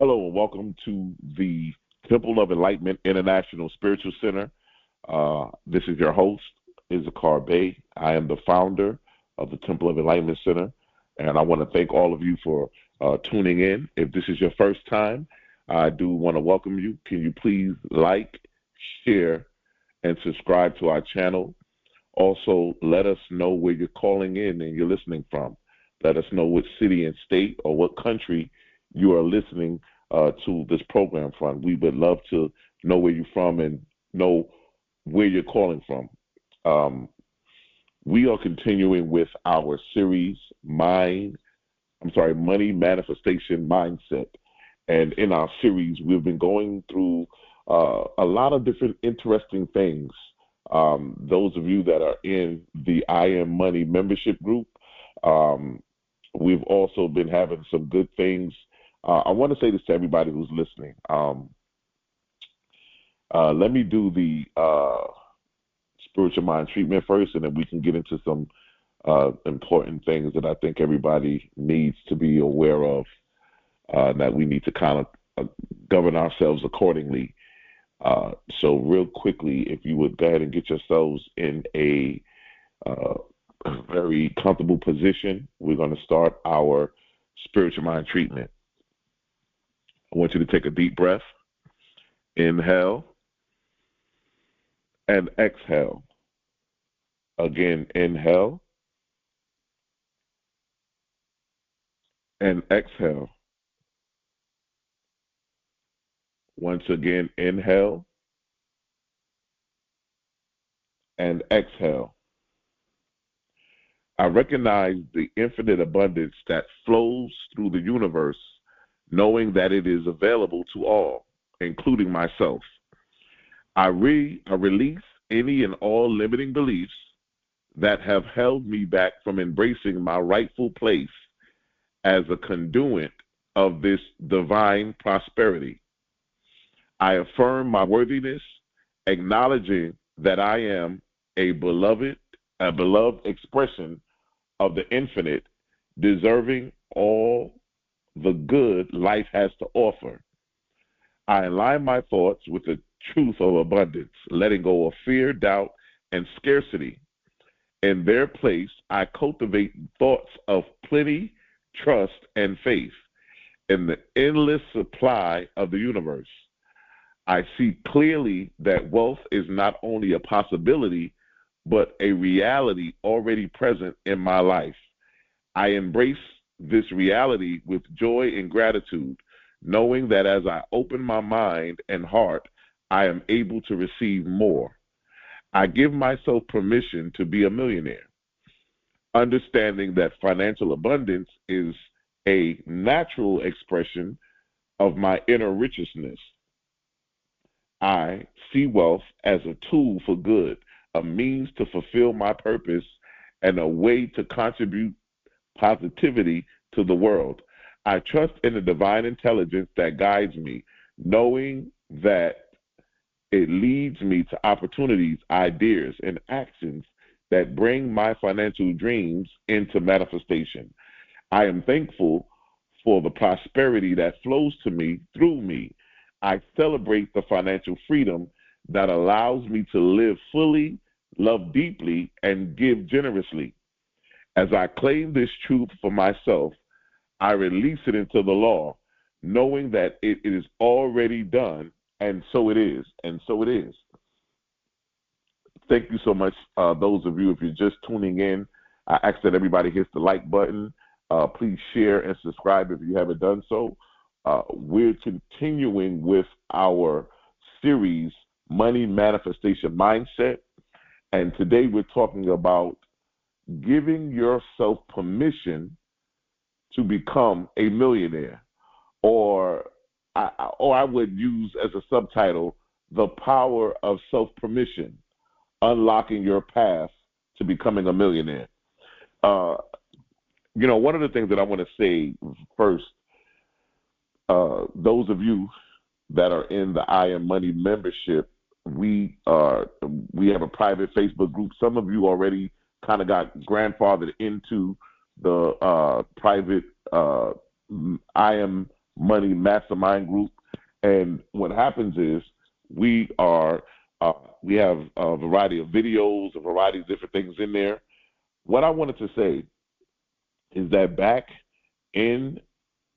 Hello and welcome to the Temple of Enlightenment International Spiritual Center. This is your host, Issachar Bey. I am the founder of the Temple of Enlightenment Center, and I want to thank all of you for tuning in. If this is your first time, I do want to welcome you. Can you please like, share, and subscribe to our channel? Also, let us know where you're calling in and you're listening from. Let us know what city and state or what country you are listening to this program from. We would love to know where you're from and know where you're calling from. We are continuing with our series, Money Manifestation Mindset. And in our series, we've been going through a lot of different interesting things. Those of you that are in the I Am Money membership group, we've also been having some good things. I want to say this to everybody who's listening. Let me do the spiritual mind treatment first, and then we can get into some important things that I think everybody needs to be aware of, that we need to kind of govern ourselves accordingly. So real quickly, if you would go ahead and get yourselves in a very comfortable position, we're going to start our spiritual mind treatment. I want you to take a deep breath. Inhale and exhale. Again, inhale and exhale. Once again, inhale and exhale. I recognize the infinite abundance that flows through the universe, knowing that it is available to all, including myself. I release any and all limiting beliefs that have held me back from embracing my rightful place as a conduit of this divine prosperity. I affirm my worthiness, acknowledging that I am a beloved expression of the infinite, deserving all the good life has to offer. I align my thoughts with the truth of abundance, letting go of fear, doubt, and scarcity. In their place, I cultivate thoughts of plenty, trust, and faith in the endless supply of the universe. I see clearly that wealth is not only a possibility, but a reality already present in my life. I embrace this reality with joy and gratitude, knowing that as I open my mind and heart, I am able to receive more. I give myself permission to be a millionaire, understanding that financial abundance is a natural expression of my inner richness. I see wealth as a tool for good, a means to fulfill my purpose, and a way to contribute positivity to the world. I trust in the divine intelligence that guides me, knowing that it leads me to opportunities, ideas, and actions that bring my financial dreams into manifestation. I am thankful for the prosperity that flows to me through me. I celebrate the financial freedom that allows me to live fully, love deeply, and give generously. As I claim this truth for myself, I release it into the law, knowing that it is already done, and so it is, and so it is. Thank you so much, those of you. If you're just tuning in, I ask that everybody hits the like button. Please share and subscribe if you haven't done so. We're continuing with our series, Money Manifestation Mindset, and today we're talking about giving yourself permission to become a millionaire, or I would use as a subtitle, The Power of Self-Permission, Unlocking Your Path to Becoming a Millionaire. One of the things that I want to say first, those of you that are in the I Am Money membership, we have a private Facebook group. Some of you already kind of got grandfathered into the private I Am money mastermind group. And what happens is we are we have a variety of videos, a variety of different things in there. What I wanted to say is that back in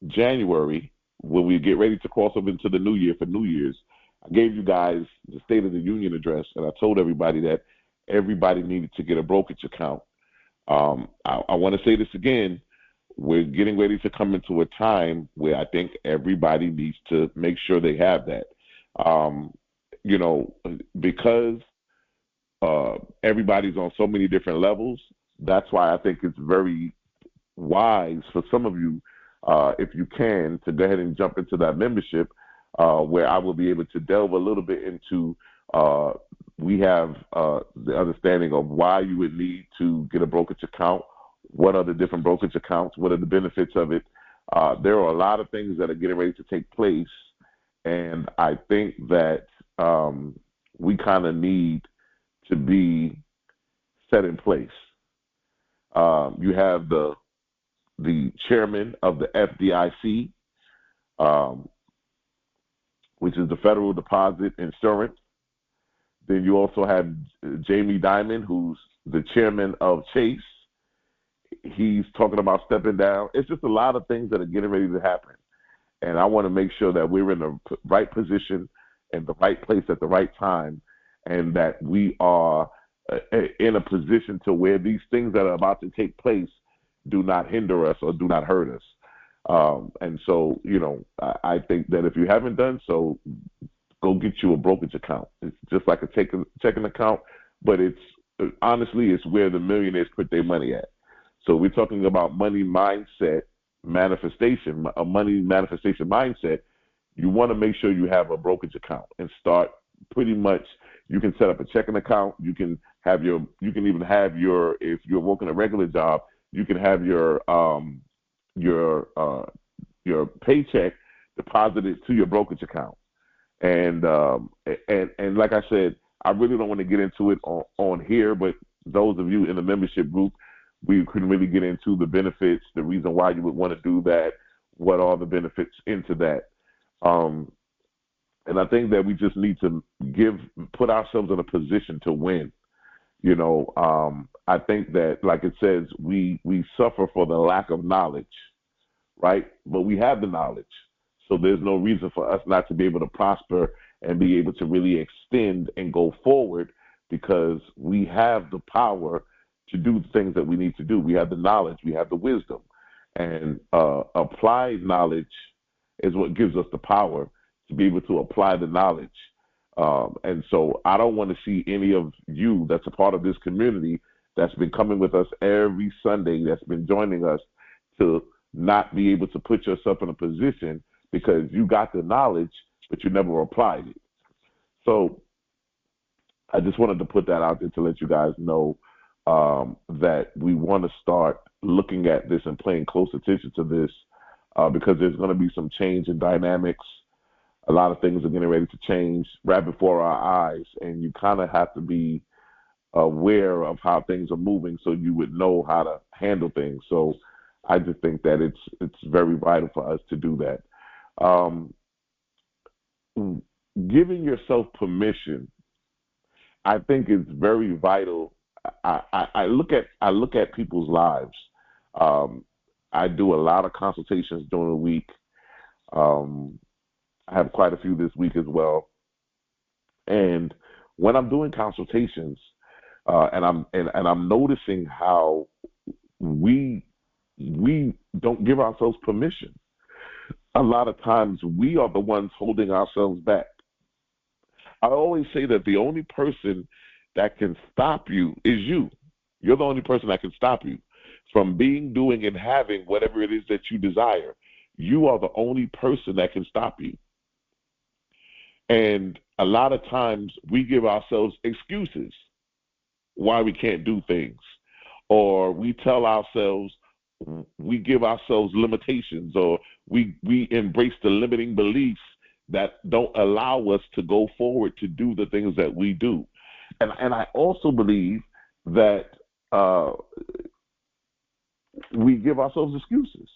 January, when we get ready to cross over into the new year for New Year's, I gave you guys the State of the Union address, and I told everybody that everybody needed to get a brokerage account. I want to say this again. We're getting ready to come into a time where I think everybody needs to make sure they have that. You know, because everybody's on so many different levels, that's why I think it's very wise for some of you, if you can, to go ahead and jump into that membership, where I will be able to delve a little bit into, we have the understanding of why you would need to get a brokerage account, what are the different brokerage accounts, what are the benefits of it. There are a lot of things that are getting ready to take place, and I think that we kind of need to be set in place. You have the chairman of the FDIC, which is the Federal Deposit Insurance. Then you also have Jamie Dimon, who's the chairman of Chase. He's talking about stepping down. It's just a lot of things that are getting ready to happen. And I want to make sure that we're in the right position and the right place at the right time, and that we are in a position to where these things that are about to take place do not hinder us or do not hurt us. And so, you know, I think that if you haven't done so, go get you a brokerage account. It's just like a checking account, but it's honestly, it's where the millionaires put their money at. So we're talking about money mindset manifestation, a money manifestation mindset. You want to make sure you have a brokerage account and start pretty much. You can set up a checking account. You can even have your, if you're working a regular job, you can have your paycheck deposited to your brokerage account. And like I said, I really don't want to get into it on here, but those of you in the membership group, we can really get into the benefits, the reason why you would want to do that, what are the benefits into that. And I think that we just need to put ourselves in a position to win. You know, I think that, like it says, we suffer for the lack of knowledge, right? But we have the knowledge. So there's no reason for us not to be able to prosper and be able to really extend and go forward, because we have the power to do the things that we need to do. We have the knowledge, we have the wisdom, and applied knowledge is what gives us the power to be able to apply the knowledge. And so I don't want to see any of you that's a part of this community that's been coming with us every Sunday, that's been joining us, to not be able to put yourself in a position because you got the knowledge, but you never applied it. So I just wanted to put that out there to let you guys know that we want to start looking at this and paying close attention to this, because there's going to be some change in dynamics. A lot of things are getting ready to change right before our eyes, and you kind of have to be aware of how things are moving so you would know how to handle things. So I just think that it's very vital for us to do that. Giving yourself permission, I think, is very vital. I look at people's lives. I do a lot of consultations during the week. I have quite a few this week as well. And when I'm doing consultations, and I'm noticing how we don't give ourselves permission. A lot of times we are the ones holding ourselves back. I always say that the only person that can stop you is you. You're the only person that can stop you from being, doing, and having whatever it is that you desire. You are the only person that can stop you. And a lot of times we give ourselves excuses why we can't do things, or we tell ourselves, we give ourselves limitations, or we embrace the limiting beliefs that don't allow us to go forward to do the things that we do. And I also believe that we give ourselves excuses.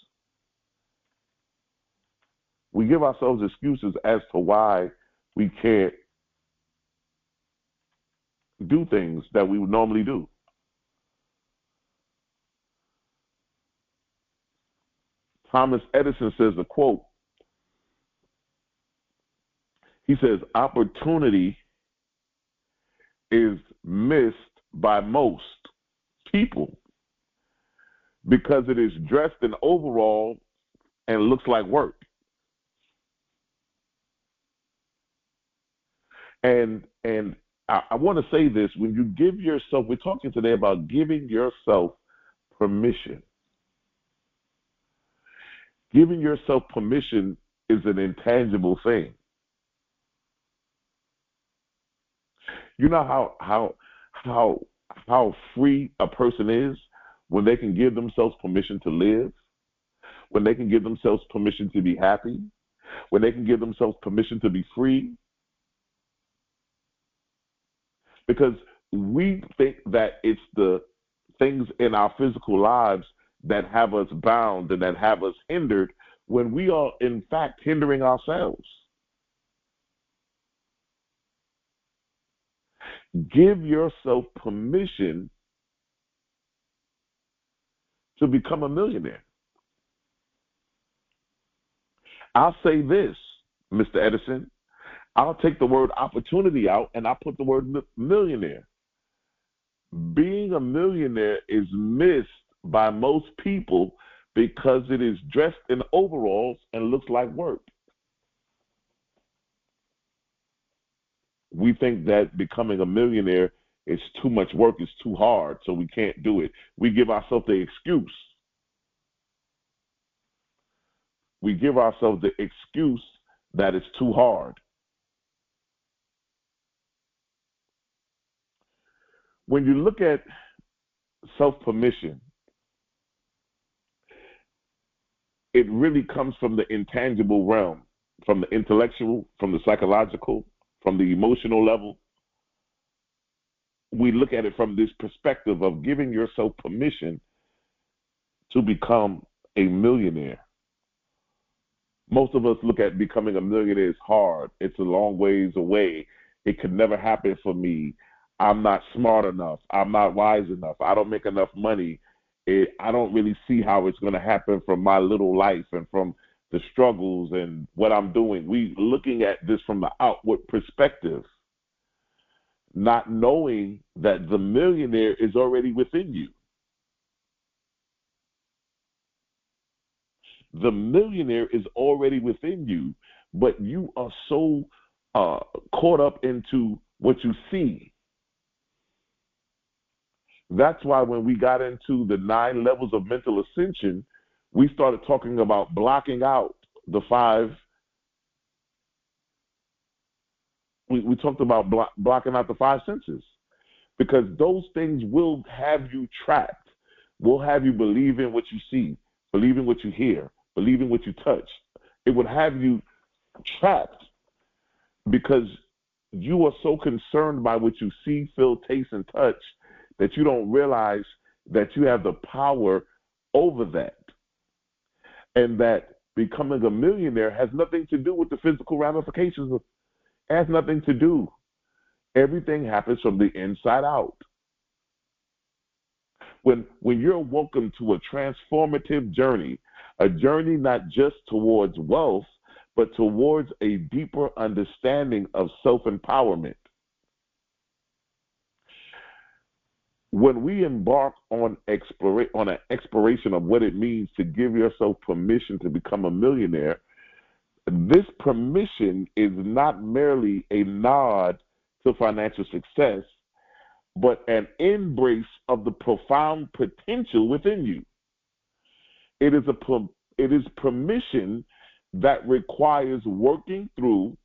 We give ourselves excuses as to why we can't do things that we would normally do. Thomas Edison says a quote. He says, opportunity is missed by most people because it is dressed in overall and looks like work. And I want to say this, when you give yourself, we're talking today about giving yourself permission. Giving yourself permission is an intangible thing. You know how free a person is when they can give themselves permission to live, when they can give themselves permission to be happy, when they can give themselves permission to be free. Because we think that it's the things in our physical lives that have us bound and that have us hindered, when we are in fact hindering ourselves. Give yourself permission to become a millionaire. I'll say this, Mr. Edison. I'll take the word opportunity out and I'll put the word millionaire. Being a millionaire is missed by most people because it is dressed in overalls and looks like work. We think that becoming a millionaire is too much work, it's too hard, so we can't do it. We give ourselves the excuse. We give ourselves the excuse that it's too hard. When you look at self-permission, it really comes from the intangible realm, from the intellectual, from the psychological, from the emotional level. We look at it from this perspective of giving yourself permission to become a millionaire. Most of us look at becoming a millionaire as hard. It's a long ways away. It could never happen for me. I'm not smart enough. I'm not wise enough. I don't make enough money. I don't really see how it's going to happen from my little life and from the struggles and what I'm doing. We looking at this from the outward perspective, not knowing that the millionaire is already within you. The millionaire is already within you, but you are so caught up into what you see. That's why when we got into the 9 levels of mental ascension, we started talking about blocking out the 5. We talked about blocking out the 5 senses, because those things will have you trapped, will have you believe in what you see, believe in what you hear, believe in what you touch. It would have you trapped because you are so concerned by what you see, feel, taste, and touch that you don't realize that you have the power over that. And that becoming a millionaire has nothing to do with the physical ramifications. It has nothing to do. Everything happens from the inside out. When you're welcome to a transformative journey, a journey not just towards wealth, but towards a deeper understanding of self-empowerment. When we embark on an exploration of what it means to give yourself permission to become a millionaire, this permission is not merely a nod to financial success, but an embrace of the profound potential within you. It is permission that requires working through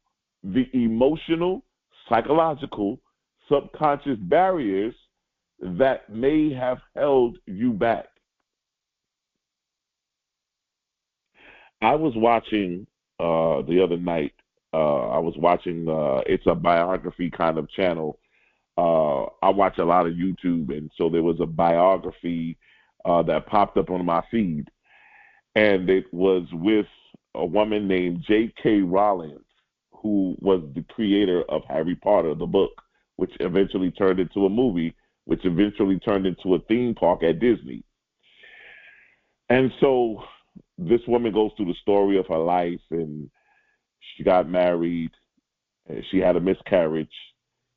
the emotional, psychological, subconscious barriers that may have held you back. I was watching the other night. I was watching. It's a biography kind of channel. I watch a lot of YouTube, and so there was a biography that popped up on my feed, and it was with a woman named J.K. Rowling, who was the creator of Harry Potter, the book, which eventually turned into a movie, which eventually turned into a theme park at Disney. And so this woman goes through the story of her life, and she got married, and she had a miscarriage.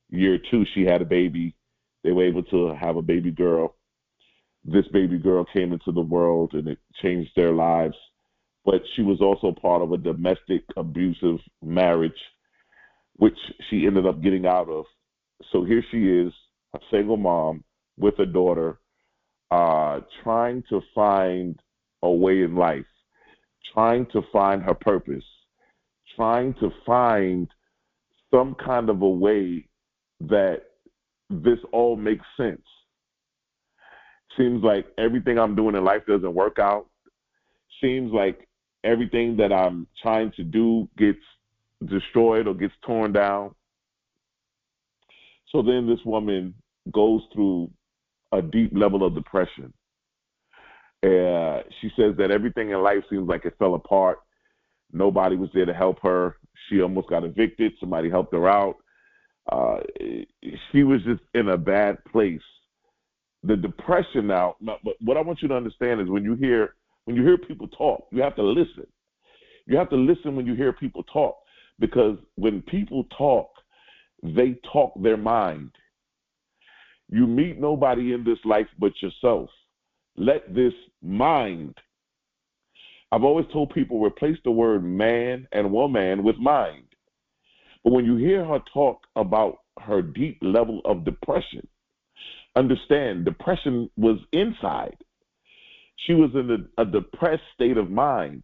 Year 2, she had a baby. They were able to have a baby girl. This baby girl came into the world, and it changed their lives. But she was also part of a domestic abusive marriage, which she ended up getting out of. So here she is, a single mom with a daughter, trying to find a way in life, trying to find her purpose, trying to find some kind of a way that this all makes sense. Seems like everything I'm doing in life doesn't work out. Seems like everything that I'm trying to do gets destroyed or gets torn down. So then this woman goes through a deep level of depression. She says that everything in life seems like it fell apart. Nobody was there to help her. She almost got evicted. Somebody helped her out. She was just in a bad place. The depression now, but what I want you to understand is when you hear people talk, you have to listen. You have to listen when you hear people talk, because when people talk, they talk their mind. You meet nobody in this life but yourself. Let this mind. I've always told people, replace the word man and woman with mind. But when you hear her talk about her deep level of depression, understand depression was inside. She was in a depressed state of mind.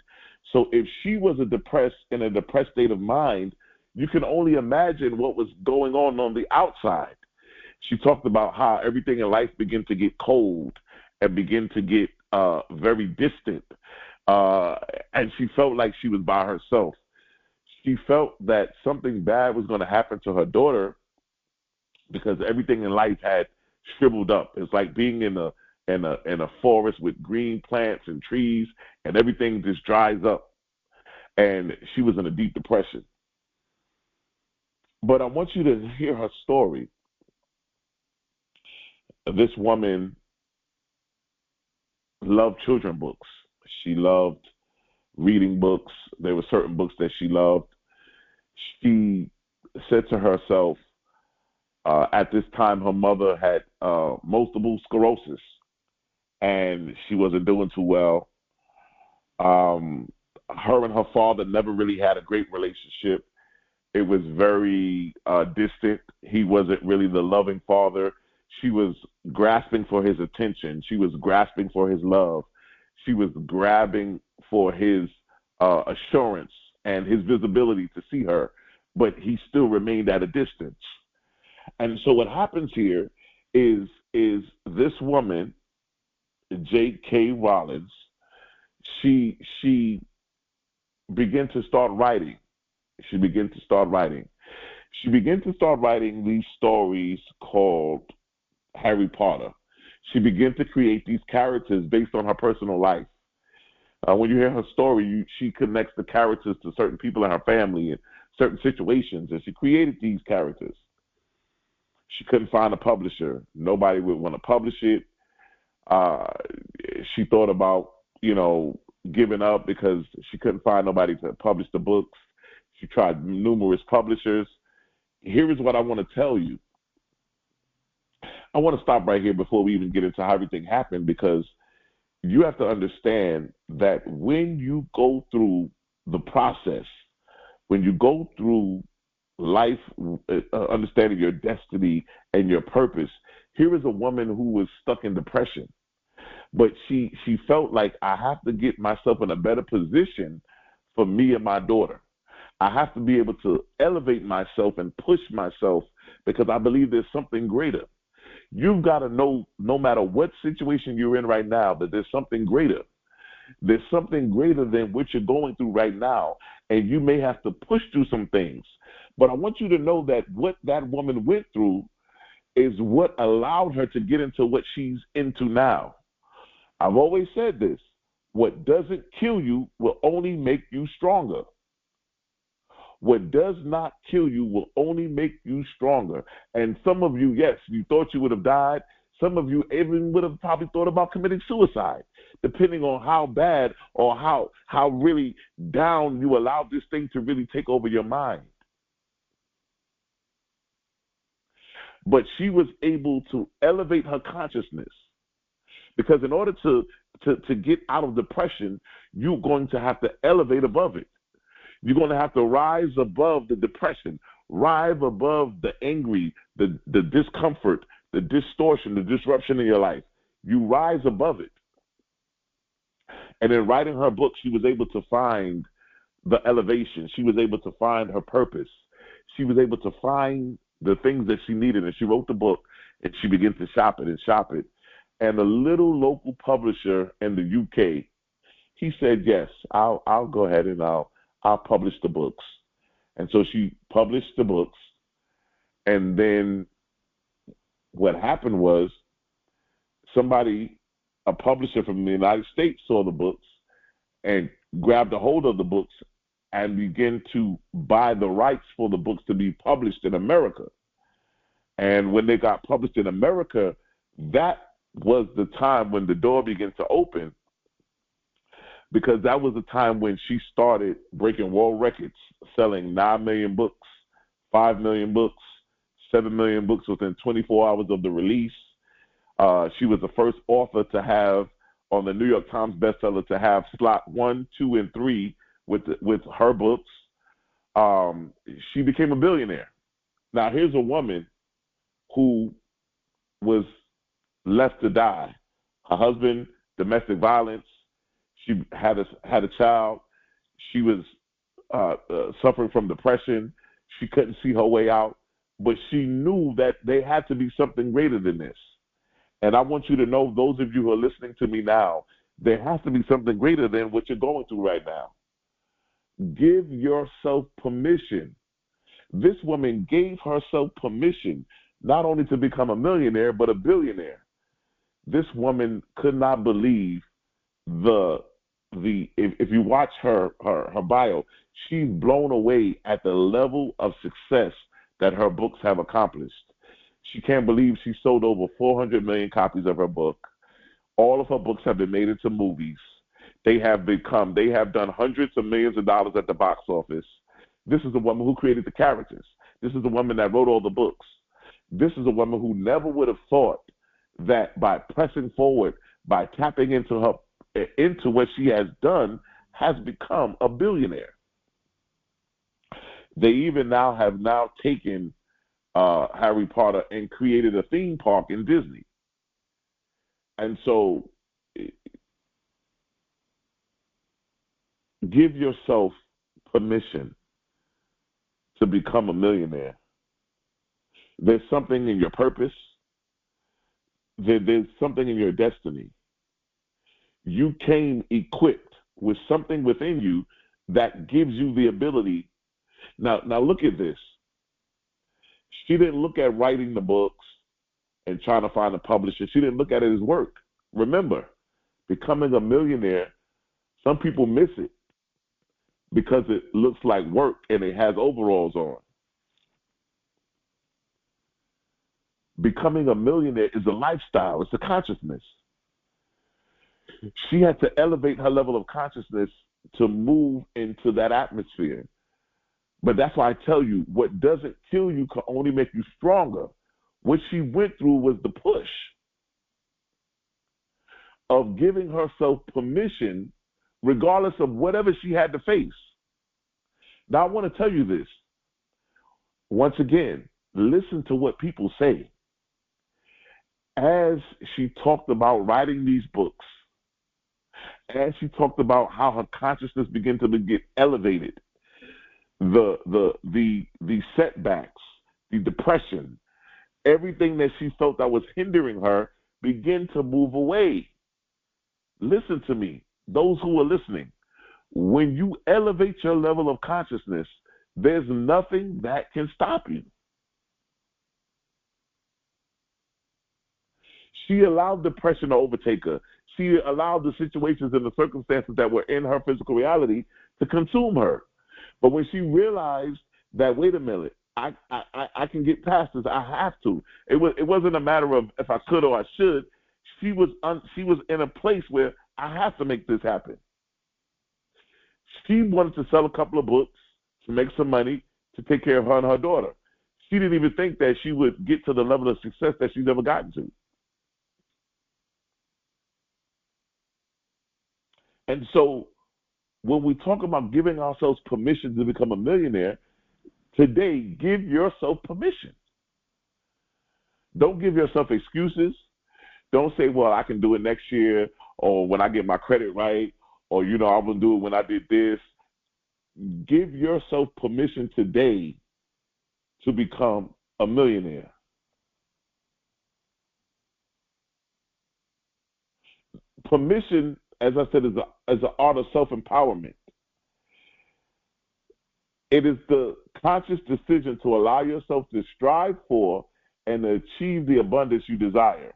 So if she was in a depressed state of mind, you can only imagine what was going on the outside. She talked about how everything in life began to get cold and begin to get very distant. And she felt like she was by herself. She felt that something bad was going to happen to her daughter because everything in life had shriveled up. It's like being in a forest with green plants and trees, and everything just dries up. And she was in a deep depression. But I want you to hear her story. This woman loved children books. She loved reading books. There were certain books that she loved. She said to herself, at this time, her mother had multiple sclerosis, and she wasn't doing too well. Her and her father never really had a great relationship. It was very distant. He wasn't really the loving father. She was grasping for his attention. She was grasping for his love. She was grabbing for his assurance and his visibility to see her, but he still remained at a distance. And so what happens here is this woman, J.K. Rowling, she began to start writing. She began to start writing these stories called Harry Potter. She began to create these characters based on her personal life. When you hear her story, she connects the characters to certain people in her family and certain situations, and she created these characters. She couldn't find a publisher. Nobody would want to publish it. She thought about, giving up because she couldn't find nobody to publish the books. She tried numerous publishers. Here is what I want to tell you. I want to stop right here before we even get into how everything happened, because you have to understand that when you go through the process, when you go through life, understanding your destiny and your purpose, here is a woman who was stuck in depression. But she felt like, I have to get myself in a better position for me and my daughter. I have to be able to elevate myself and push myself because I believe there's something greater. You've got to know, no matter what situation you're in right now, that there's something greater. There's something greater than what you're going through right now, and you may have to push through some things. But I want you to know that what that woman went through is what allowed her to get into what she's into now. I've always said this. What doesn't kill you will only make you stronger. What does not kill you will only make you stronger. And some of you, yes, you thought you would have died. Some of you even would have probably thought about committing suicide, depending on how bad or how really down you allowed this thing to really take over your mind. But she was able to elevate her consciousness, because in order to get out of depression, you're going to have to elevate above it. You're going to have to rise above the depression, rise above the angry, the discomfort, the distortion, the disruption in your life. You rise above it. And in writing her book, she was able to find the elevation. She was able to find her purpose. She was able to find the things that she needed. And she wrote the book, and she began to shop it and shop it. And a little local publisher in the UK, he said, yes, I'll go ahead and I'll publish the books. And so she published the books. And then what happened was a publisher from the United States saw the books and grabbed a hold of the books and began to buy the rights for the books to be published in America. And when they got published in America, that was the time when the door began to open, because that was the time when she started breaking world records, selling 9 million books, 5 million books, 7 million books within 24 hours of the release. She was the first author to have, on the New York Times bestseller, to have slot 1, 2, and 3 with her books. She became a billionaire. Now, here's a woman who was left to die. Her husband, domestic violence. She had a child. She was suffering from depression. She couldn't see her way out, but she knew that there had to be something greater than this. And I want you to know, those of you who are listening to me now, there has to be something greater than what you're going through right now. Give yourself permission. This woman gave herself permission not only to become a millionaire, but a billionaire. This woman could not believe if you watch her bio, she's blown away at the level of success that her books have accomplished. She can't believe she sold over 400 million copies of her book. All of her books have been made into movies. They have done hundreds of millions of dollars at the box office. This is the woman who created the characters. This is the woman that wrote all the books. This is a woman who never would have thought that by pressing forward, by tapping into what she has done, has become a billionaire. They even have taken Harry Potter and created a theme park in Disney. And so give yourself permission to become a millionaire. There's something in your purpose. There's something in your destiny. You came equipped with something within you that gives you the ability. Now look at this. She didn't look at writing the books and trying to find a publisher. She didn't look at it as work. Remember, becoming a millionaire, some people miss it because it looks like work and it has overalls on. Becoming a millionaire is a lifestyle. It's a consciousness. She had to elevate her level of consciousness to move into that atmosphere. But that's why I tell you, what doesn't kill you can only make you stronger. What she went through was the push of giving herself permission, regardless of whatever she had to face. Now, I want to tell you this. Once again, listen to what people say. As she talked about writing these books, as she talked about how her consciousness began to get elevated, the setbacks, the depression, everything that she felt that was hindering her began to move away. Listen to me, those who are listening. When you elevate your level of consciousness, there's nothing that can stop you. She allowed depression to overtake her. she allowed the situations and the circumstances that were in her physical reality to consume her. But when she realized that, wait a minute, I can get past this. I have to. It wasn't a matter of if I could or I should. She was in a place where I have to make this happen. She wanted to sell a couple of books to make some money to take care of her and her daughter. She didn't even think that she would get to the level of success that she's ever gotten to. And so when we talk about giving ourselves permission to become a millionaire, today, give yourself permission. Don't give yourself excuses. Don't say, well, I can do it next year, or when I get my credit right, or, I'm going to do it when I did this. Give yourself permission today to become a millionaire. Permission, as I said, is an art of self-empowerment. It is the conscious decision to allow yourself to strive for and achieve the abundance you desire.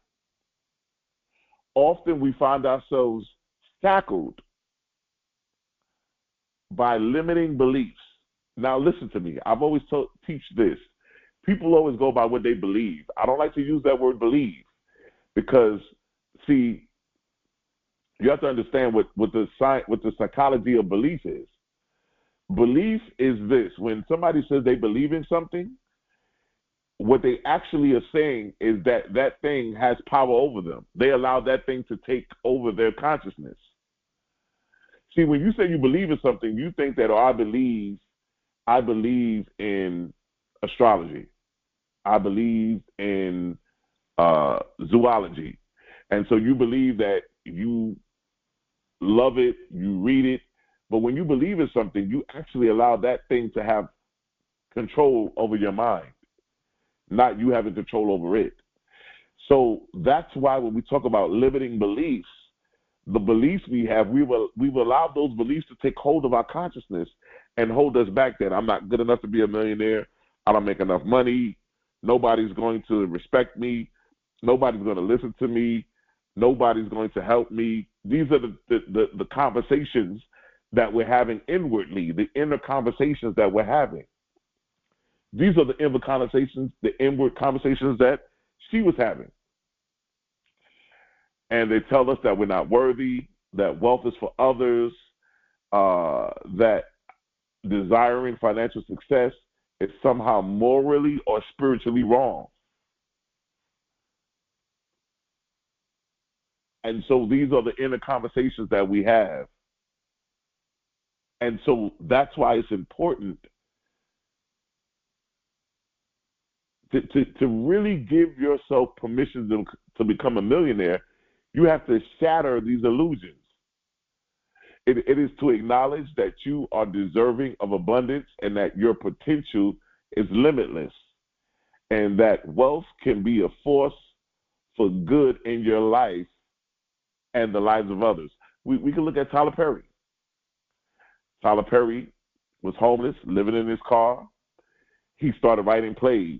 Often we find ourselves shackled by limiting beliefs. Now listen to me. I've always teach this. People always go by what they believe. I don't like to use that word believe because, see, you have to understand what the psychology of belief is. Belief is this. When somebody says they believe in something, what they actually are saying is that that thing has power over them. They allow that thing to take over their consciousness. See, when you say you believe in something, you think that, I believe in astrology. I believe in zoology. And so you believe that you love it, you read it, but when you believe in something, you actually allow that thing to have control over your mind, not you having control over it. So that's why when we talk about limiting beliefs, the beliefs we have, we've allowed those beliefs to take hold of our consciousness and hold us back that I'm not good enough to be a millionaire, I don't make enough money, nobody's going to respect me, nobody's going to listen to me, nobody's going to help me. These are the conversations that we're having inwardly, the inner conversations that we're having. These are the inward conversations that she was having. And they tell us that we're not worthy, that wealth is for others, that desiring financial success is somehow morally or spiritually wrong. And so these are the inner conversations that we have. And so that's why it's important to really give yourself permission to become a millionaire. You have to shatter these illusions. It is to acknowledge that you are deserving of abundance and that your potential is limitless and that wealth can be a force for good in your life and the lives of others. We can look at Tyler Perry. Tyler Perry was homeless, living in his car. He started writing plays.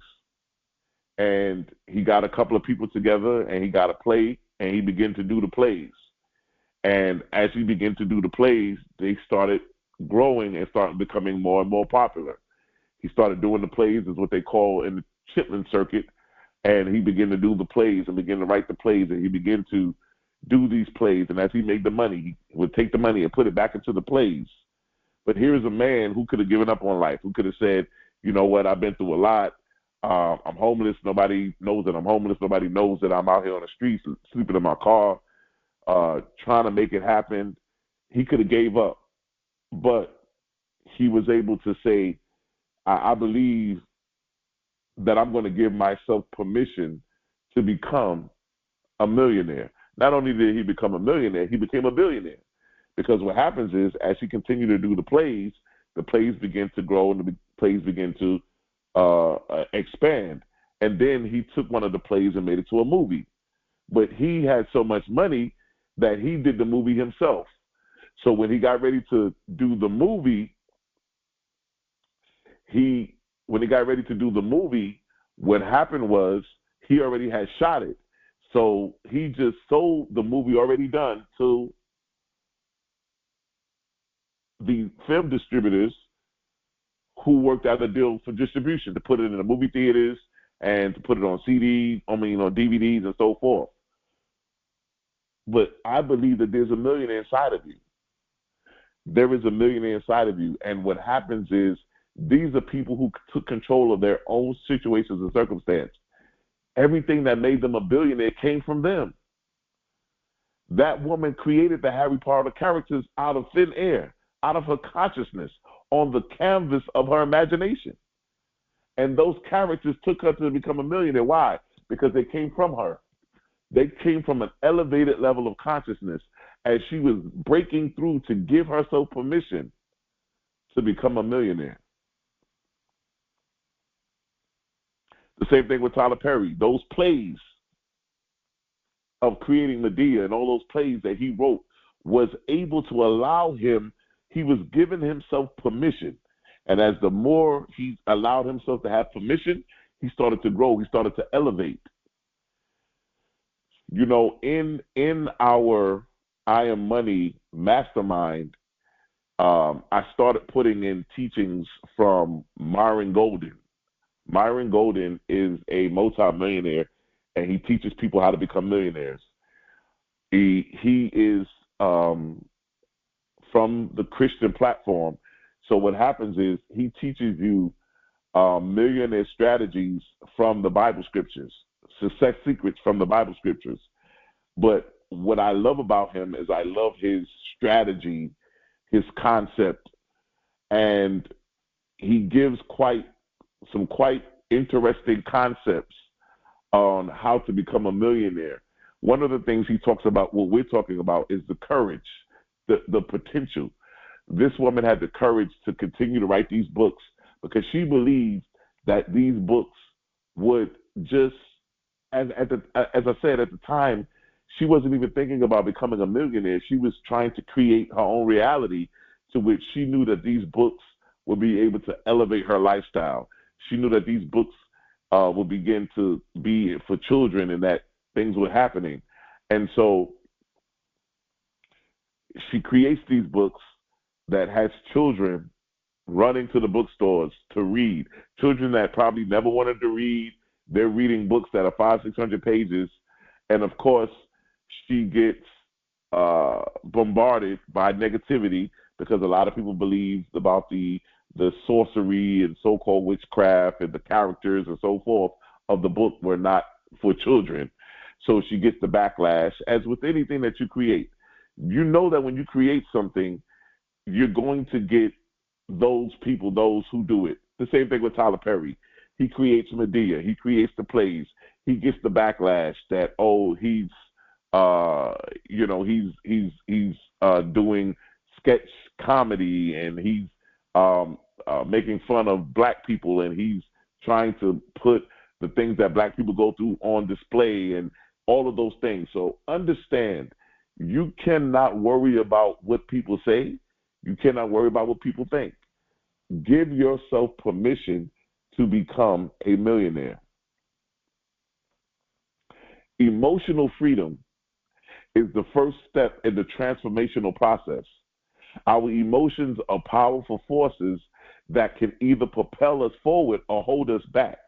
And he got a couple of people together, and he got a play, and he began to do the plays. And as he began to do the plays, they started growing and started becoming more and more popular. He started doing the plays, is what they call in the Chitlin circuit, and he began to do the plays and began to write the plays, and he began to do these plays. And as he made the money, he would take the money and put it back into the plays. But here's a man who could have given up on life, who could have said, you know what, I've been through a lot. I'm homeless. Nobody knows that I'm homeless. Nobody knows that I'm out here on the streets, sleeping in my car, trying to make it happen. He could have gave up, but he was able to say, I believe that I'm going to give myself permission to become a millionaire. Not only did he become a millionaire, he became a billionaire. Because what happens is, as he continued to do the plays begin to grow and the plays begin to expand. And then he took one of the plays and made it to a movie. But he had so much money that he did the movie himself. So when he got ready to do the movie, what happened was he already had shot it. So he just sold the movie already done to the film distributors who worked out a deal for distribution to put it in the movie theaters and to put it on CDs, on DVDs and so forth. But I believe that there's a millionaire inside of you. There is a millionaire inside of you. And what happens is these are people who took control of their own situations and circumstance. Everything that made them a billionaire came from them. That woman created the Harry Potter characters out of thin air, out of her consciousness, on the canvas of her imagination. And those characters took her to become a millionaire. Why? Because they came from her. They came from an elevated level of consciousness as she was breaking through to give herself permission to become a millionaire. The same thing with Tyler Perry. Those plays of creating Medea and all those plays that he wrote was able to allow him, he was giving himself permission. And as the more he allowed himself to have permission, he started to grow. He started to elevate. In our I Am Money mastermind, I started putting in teachings from Myron Golden. Myron Golden is a multimillionaire, and he teaches people how to become millionaires. He is from the Christian platform. So what happens is he teaches you millionaire strategies from the Bible scriptures, success secrets from the Bible scriptures. But what I love about him is I love his strategy, his concept, and he gives some quite interesting concepts on how to become a millionaire. One of the things he talks about, what we're talking about, is the courage, the potential. This woman had the courage to continue to write these books because she believed that these books would just, as I said at the time, she wasn't even thinking about becoming a millionaire. She was trying to create her own reality to which she knew that these books would be able to elevate her lifestyle. She knew that these books would begin to be for children and that things were happening. And so she creates these books that has children running to the bookstores to read. Children that probably never wanted to read, they're reading books that are 500-600 pages. And of course, she gets bombarded by negativity because a lot of people believe about the sorcery and so-called witchcraft and the characters and so forth of the book were not for children. So she gets the backlash. As with anything that you create, you know that when you create something, you're going to get those people, those who do it. The same thing with Tyler Perry. He creates Medea. He creates the plays. He gets the backlash that, he's doing sketch comedy and he's making fun of black people and he's trying to put the things that black people go through on display and all of those things. So understand, you cannot worry about what people say. You cannot worry about what people think. Give yourself permission to become a millionaire. Emotional freedom is the first step in the transformational process. Our emotions are powerful forces that can either propel us forward or hold us back.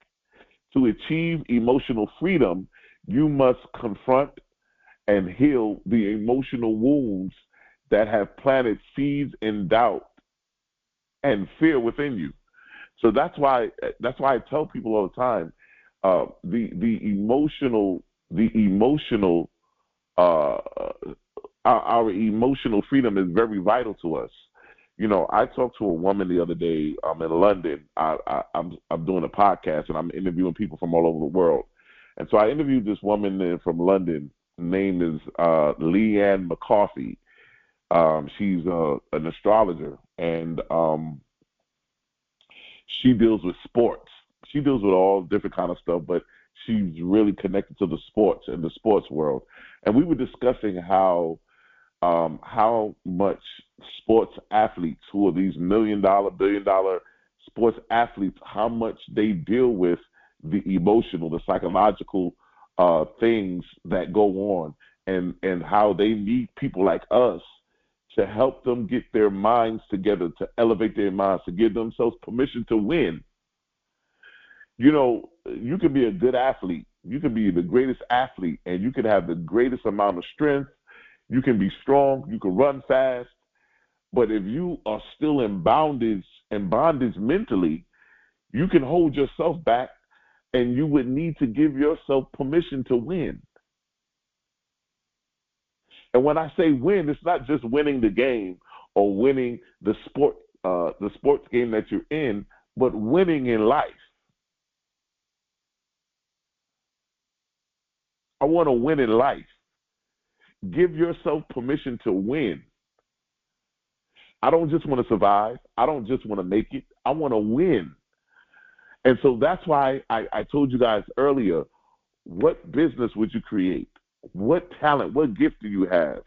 To achieve emotional freedom, you must confront and heal the emotional wounds that have planted seeds in doubt and fear within you. So that's why I tell people all the time, our emotional freedom is very vital to us. I talked to a woman the other day. I'm in London. I'm doing a podcast and I'm interviewing people from all over the world. And so I interviewed this woman from London. Her name is Leanne McCarthy. She's an astrologer, and she deals with sports. She deals with all different kind of stuff, but she's really connected to the sports and the sports world. And we were discussing how much sports athletes, who are these $1 million, billion-dollar sports athletes, how much they deal with the emotional, the psychological things that go on, and how they need people like us to help them get their minds together, to elevate their minds, to give themselves permission to win. You know, you can be a good athlete. You can be the greatest athlete, and you can have the greatest amount of strength. You can be strong. You can run fast. But if you are still in bondage mentally, you can hold yourself back, and you would need to give yourself permission to win. And when I say win, it's not just winning the game or winning the sports game that you're in, but winning in life. I want to win in life. Give yourself permission to win. I don't just want to survive. I don't just want to make it. I want to win. And so that's why I told you guys earlier, what business would you create? What talent, what gift do you have?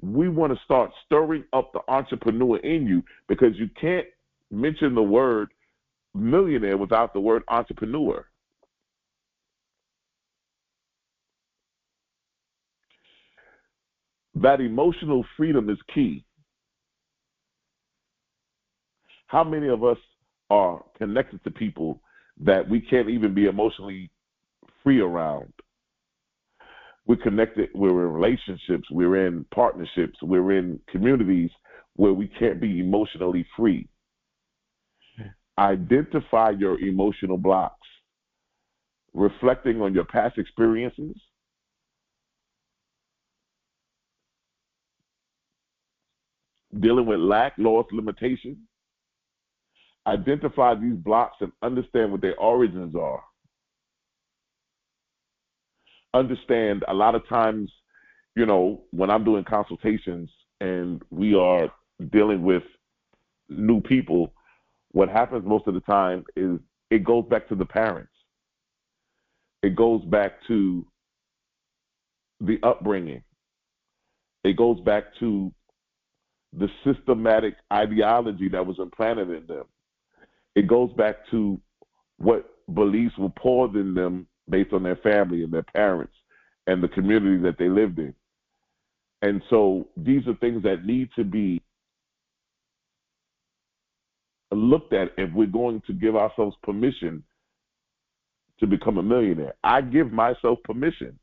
We want to start stirring up the entrepreneur in you, because you can't mention the word millionaire without the word entrepreneur. That emotional freedom is key. How many of us are connected to people that we can't even be emotionally free around? We're connected, we're in relationships, we're in partnerships, we're in communities where we can't be emotionally free. Identify your emotional blocks, reflecting on your past experiences, dealing with lack, loss, limitation. Identify these blocks and understand what their origins are. Understand, a lot of times, when I'm doing consultations and we are dealing with new people, what happens most of the time is it goes back to the parents. It goes back to the upbringing. It goes back to the systematic ideology that was implanted in them. It goes back to what beliefs were poured in them based on their family and their parents and the community that they lived in. And so these are things that need to be looked at if we're going to give ourselves permission to become a millionaire. I give myself permission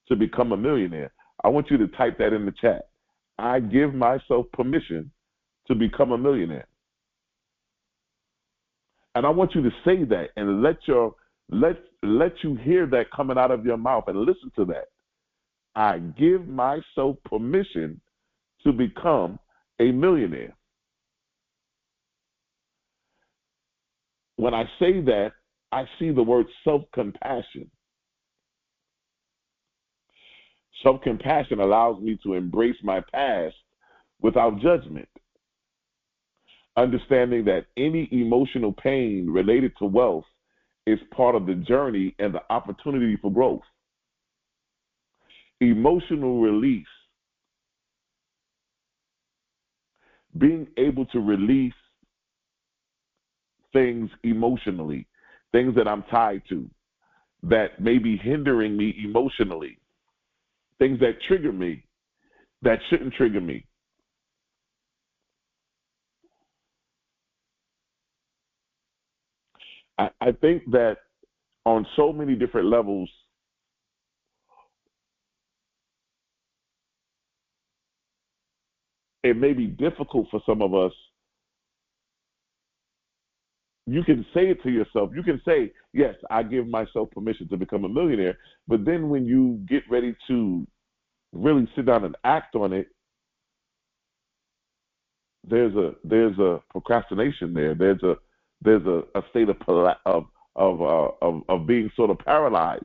to become a millionaire. I want you to type that in the chat. I give myself permission to become a millionaire. And I want you to say that and let you hear that coming out of your mouth, and listen to that. I give myself permission to become a millionaire. When I say that, I see the word self-compassion. Self-compassion allows me to embrace my past without judgment, understanding that any emotional pain related to wealth is part of the journey and the opportunity for growth. Emotional release, being able to release things emotionally, things that I'm tied to, that may be hindering me emotionally, things that trigger me, that shouldn't trigger me. I think that on so many different levels, it may be difficult for some of us. You can say it to yourself. You can say, yes, I give myself permission to become a millionaire. But then when you get ready to really sit down and act on it, there's a procrastination there. There's a state of being sort of paralyzed,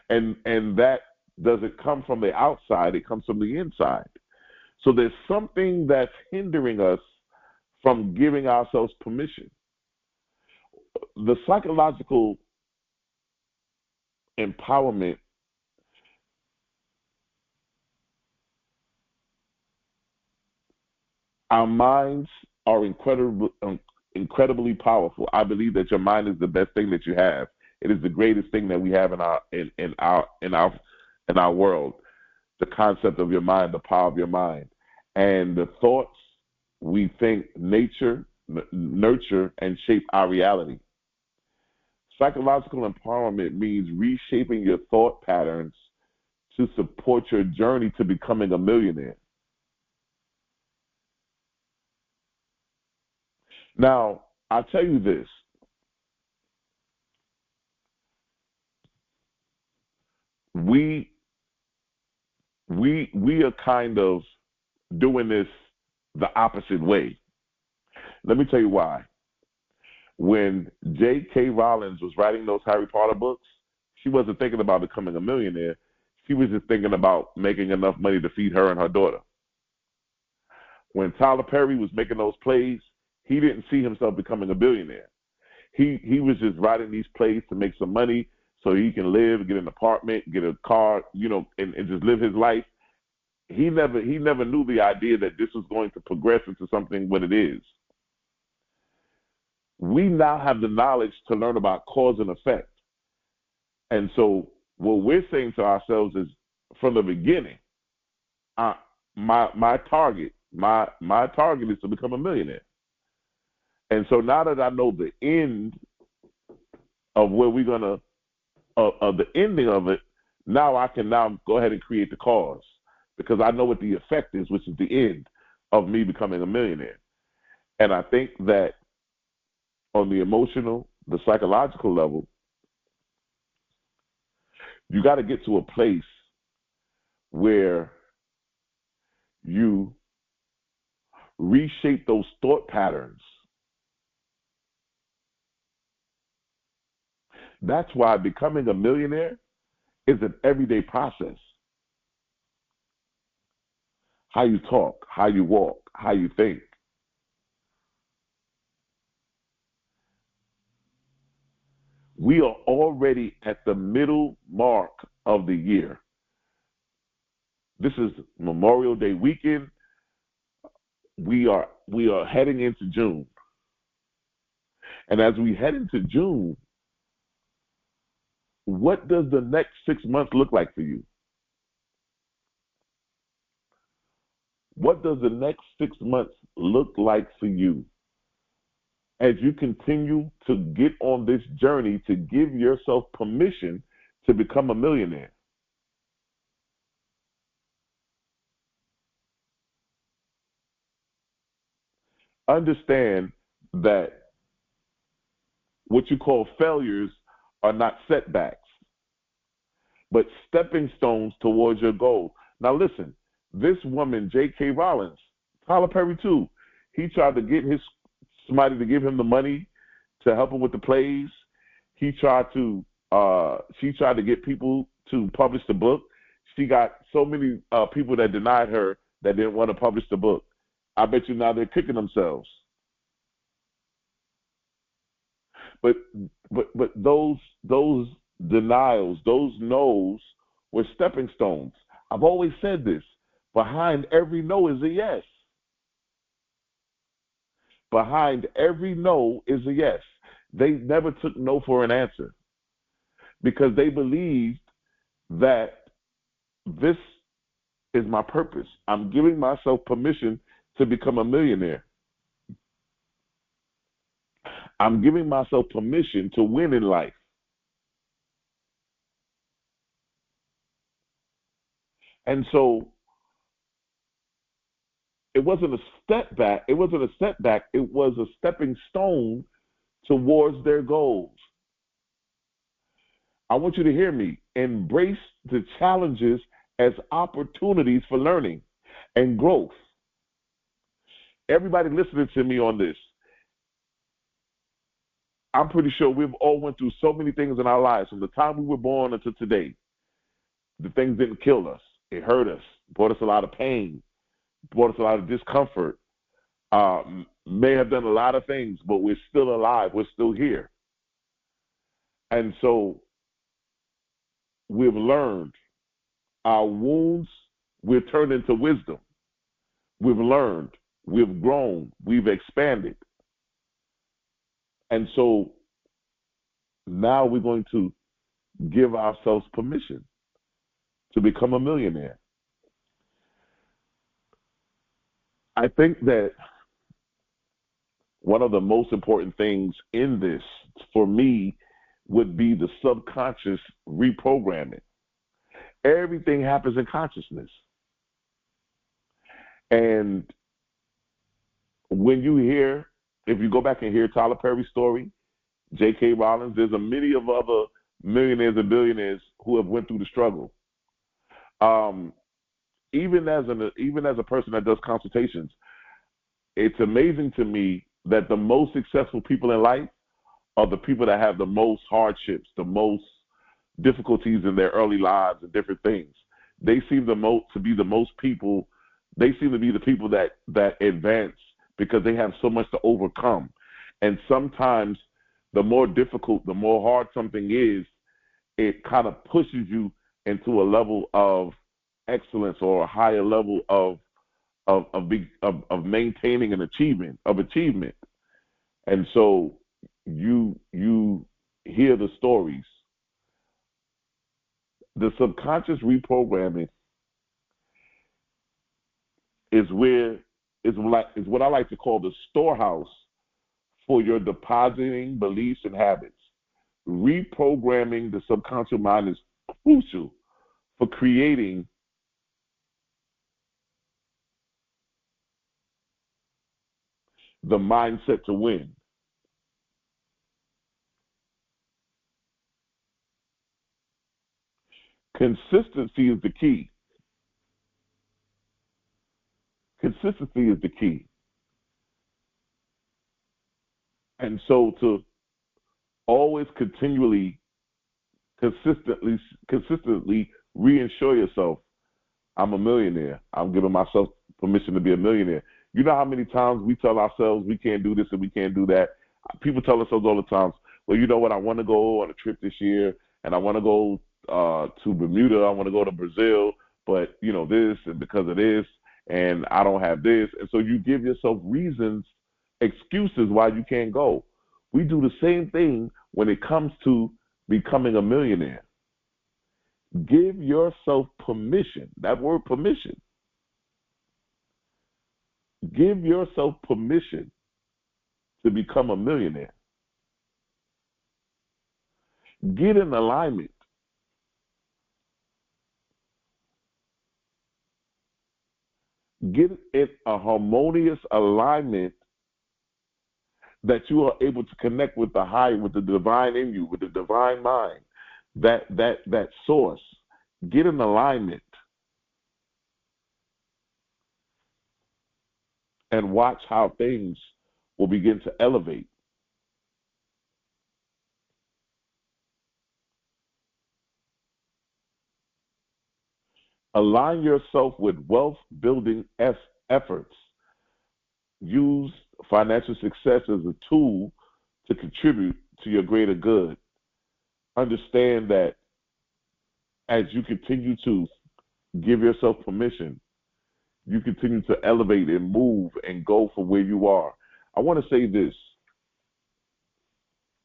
and that doesn't come from the outside. It comes from the inside. So there's something that's hindering us from giving ourselves permission. The psychological empowerment, our minds are incredibly powerful. I believe that your mind is the best thing that you have. It is the greatest thing that we have in our world. The concept of your mind, the power of your mind, and the thoughts we think nurture and shape our reality. Psychological empowerment means reshaping your thought patterns to support your journey to becoming a millionaire. Now, I'll tell you this. We are kind of doing this the opposite way. Let me tell you why. When J.K. Rowling was writing those Harry Potter books, she wasn't thinking about becoming a millionaire. She was just thinking about making enough money to feed her and her daughter. When Tyler Perry was making those plays, he didn't see himself becoming a billionaire. He was just writing these plays to make some money so he can live, get an apartment, get a car, and just live his life. He never knew the idea that this was going to progress into something what it is. We now have the knowledge to learn about cause and effect. And so what we're saying to ourselves is, from the beginning, my target is to become a millionaire. And so now that I know the end of where we're gonna of the ending of it, now I can now go ahead and create the cause, because I know what the effect is, which is the end of me becoming a millionaire. And I think that on the emotional, the psychological level, you got to get to a place where you reshape those thought patterns. That's why becoming a millionaire is an everyday process. How you talk, how you walk, how you think. We are already at the middle mark of the year. This is Memorial Day weekend. We are heading into June. And as we head into June, what does the next 6 months look like for you? What does the next 6 months look like for you as you continue to get on this journey to give yourself permission to become a millionaire? Understand that what you call failures are not setbacks, but stepping stones towards your goal. Now listen, this woman, J.K. Rowling, Tyler Perry too, he tried to get somebody to give him the money to help him with the plays. She tried to get people to publish the book. She got so many people that denied her that didn't want to publish the book. I bet you now they're kicking themselves. But those denials, those no's, were stepping stones. I've always said this. Behind every no is a yes. Behind every no is a yes. They never took no for an answer because they believed that this is my purpose. I'm giving myself permission to become a millionaire. I'm giving myself permission to win in life. And so it wasn't a step back. It wasn't a setback. It was a stepping stone towards their goals. I want you to hear me. Embrace the challenges as opportunities for learning and growth. Everybody listening to me on this, I'm pretty sure we've all went through so many things in our lives from the time we were born until today. The things didn't kill us. It hurt us, brought us a lot of pain, brought us a lot of discomfort, may have done a lot of things, but we're still alive. We're still here. And so we've learned. Our wounds, we've turned into wisdom. We've learned. We've grown. We've expanded. And so now we're going to give ourselves permission to become a millionaire. I think that one of the most important things in this for me would be the subconscious reprogramming. Everything happens in consciousness. And when you hear, if you go back and hear Tyler Perry's story, J.K. Rowling, there's a many of other millionaires and billionaires who have went through the struggle. Even as a person that does consultations, it's amazing to me that the most successful people in life are the people that have the most hardships, the most difficulties in their early lives and different things. They seem to be the most people. They seem to be the people that advance because they have so much to overcome. And sometimes the more difficult, the more hard something is, it kind of pushes you into a level of excellence or a higher level of maintaining an achievement. And so you hear the stories. The subconscious reprogramming is what I like to call the storehouse for your depositing beliefs and habits. Reprogramming the subconscious mind is crucial for creating the mindset to win. Consistency is the key. Consistency is the key. And so to always consistently reinsure yourself, I'm a millionaire. I'm giving myself permission to be a millionaire. You know how many times we tell ourselves we can't do this and we can't do that? People tell us all the time, well, you know what, I want to go on a trip this year, and I want to go to Bermuda, I want to go to Brazil, but, this, and because of this, and I don't have this. And so you give yourself reasons, excuses why you can't go. We do the same thing when it comes to becoming a millionaire. Give yourself permission. That word permission. Give yourself permission to become a millionaire. Get in alignment. Get in a harmonious alignment that you are able to connect with with the divine in you, with the divine mind, that source. Get in alignment and watch how things will begin to elevate. Align yourself with wealth building efforts. Use financial success as a tool to contribute to your greater good. Understand that as you continue to give yourself permission, you continue to elevate and move and go for where you are. I want to say this.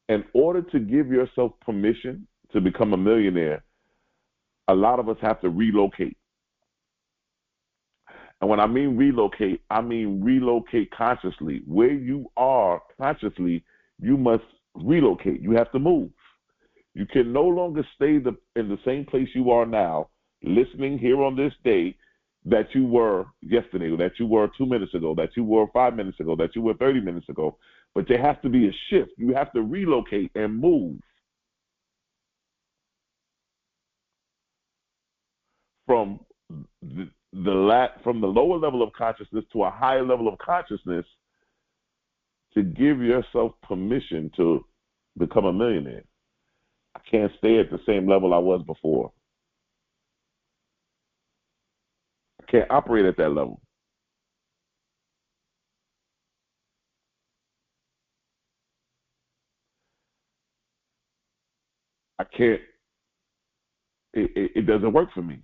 In order to give yourself permission to become a millionaire, a lot of us have to relocate. And when I mean relocate consciously. Where you are consciously, you must relocate. You have to move. You can no longer stay in the same place you are now, listening here on this day that you were yesterday, or that you were 2 minutes ago, that you were 5 minutes ago, that you were 30 minutes ago. But there has to be a shift. You have to relocate and move from from the lower level of consciousness to a higher level of consciousness to give yourself permission to become a millionaire. I can't stay at the same level I was before. I can't operate at that level. I can't. It doesn't work for me.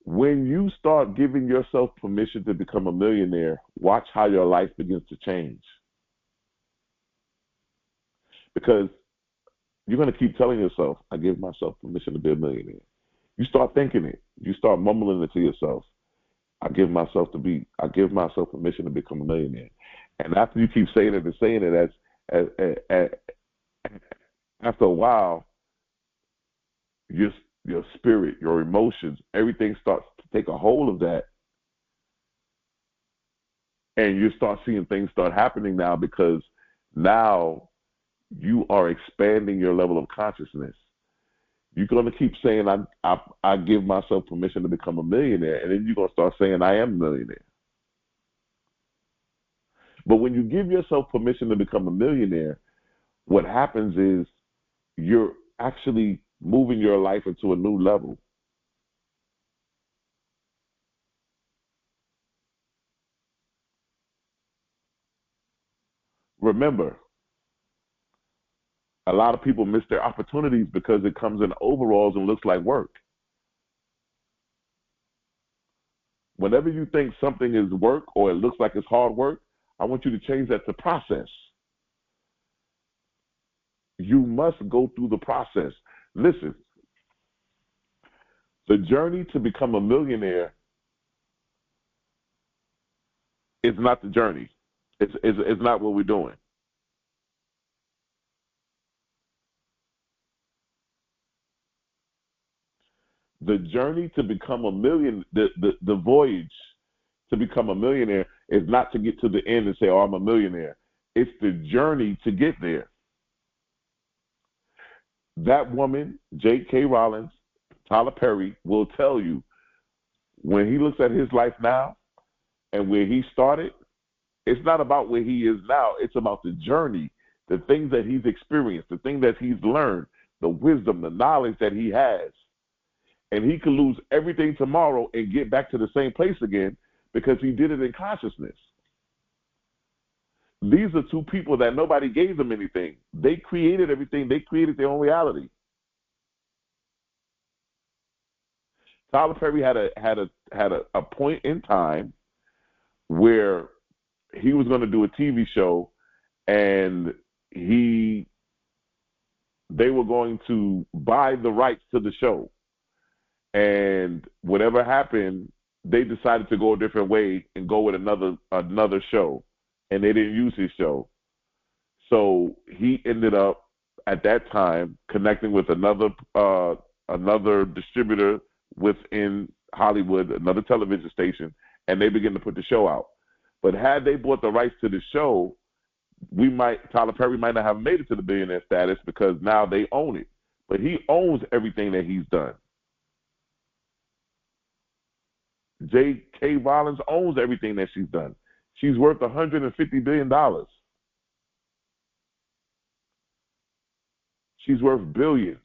When you start giving yourself permission to become a millionaire, watch how your life begins to change. Because you're going to keep telling yourself, I give myself permission to be a millionaire. You start thinking it. You start mumbling it to yourself. I give myself permission to become a millionaire. And after you keep saying it and saying it, as after a while, your spirit, your emotions, everything starts to take a hold of that. And you start seeing things start happening now, because now you are expanding your level of consciousness. You're going to keep saying, I give myself permission to become a millionaire, and then you're going to start saying, I am a millionaire. But when you give yourself permission to become a millionaire, what happens is you're actually moving your life into a new level. Remember, a lot of people miss their opportunities because it comes in overalls and looks like work. Whenever you think something is work or it looks like it's hard work, I want you to change that to process. You must go through the process. Listen, the journey to become a millionaire is not the journey. It's not what we're doing. The journey to become a million, the voyage to become a millionaire is not to get to the end and say, oh, I'm a millionaire. It's the journey to get there. That woman, J.K. Rowling, Tyler Perry, will tell you, when he looks at his life now and where he started, it's not about where he is now. It's about the journey, the things that he's experienced, the things that he's learned, the wisdom, the knowledge that he has. And he could lose everything tomorrow and get back to the same place again because he did it in consciousness. These are two people that nobody gave them anything. They created everything. They created their own reality. Tyler Perry had a point in time where he was going to do a TV show, and they were going to buy the rights to the show. And whatever happened, they decided to go a different way and go with another show, and they didn't use his show. So he ended up at that time connecting with another distributor within Hollywood, another television station, and they began to put the show out. But had they bought the rights to the show, Tyler Perry might not have made it to the billionaire status, because now they own it. But he owns everything that he's done. J.K. Rowling owns everything that she's done. She's worth $150 billion. She's worth billions.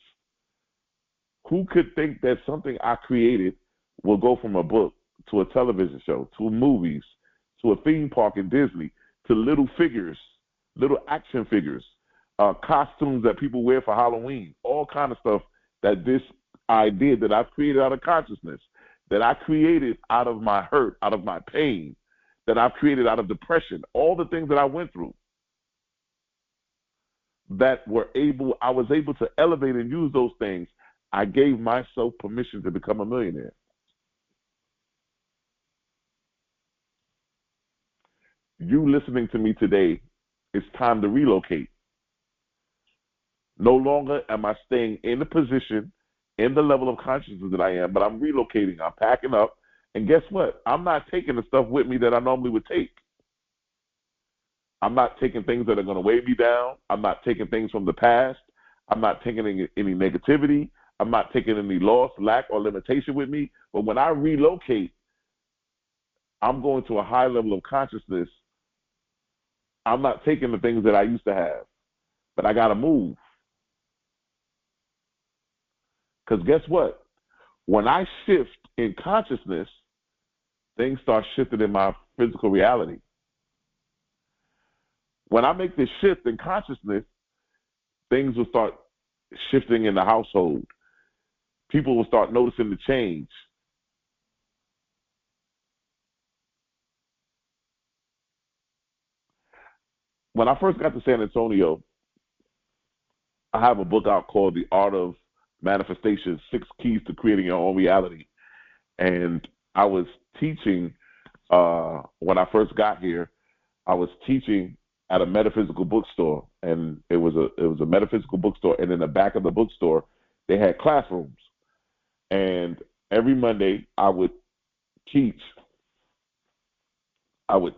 Who could think that something I created will go from a book to a television show, to movies, to a theme park in Disney, to little figures, little action figures, costumes that people wear for Halloween, all kind of stuff, that this idea that I've created out of consciousness, that I created out of my hurt, out of my pain, that I've created out of depression, all the things that I went through, I was able to elevate and use those things. I gave myself permission to become a millionaire. You listening to me today, it's time to relocate. No longer am I staying in the position, in the level of consciousness that I am, but I'm relocating. I'm packing up. And guess what? I'm not taking the stuff with me that I normally would take. I'm not taking things that are going to weigh me down. I'm not taking things from the past. I'm not taking any negativity. I'm not taking any loss, lack, or limitation with me. But when I relocate, I'm going to a high level of consciousness. I'm not taking the things that I used to have, but I got to move. Because guess what? When I shift in consciousness, things start shifting in my physical reality. When I make this shift in consciousness, things will start shifting in the household. People will start noticing the change. when I first got to San Antonio, I have a book out called The Art of Manifestation: 6 Keys to Creating Your Own Reality. And I was teaching when I first got here. I was teaching at a metaphysical bookstore, and it was a metaphysical bookstore. And in the back of the bookstore, they had classrooms. And every Monday, I would teach. How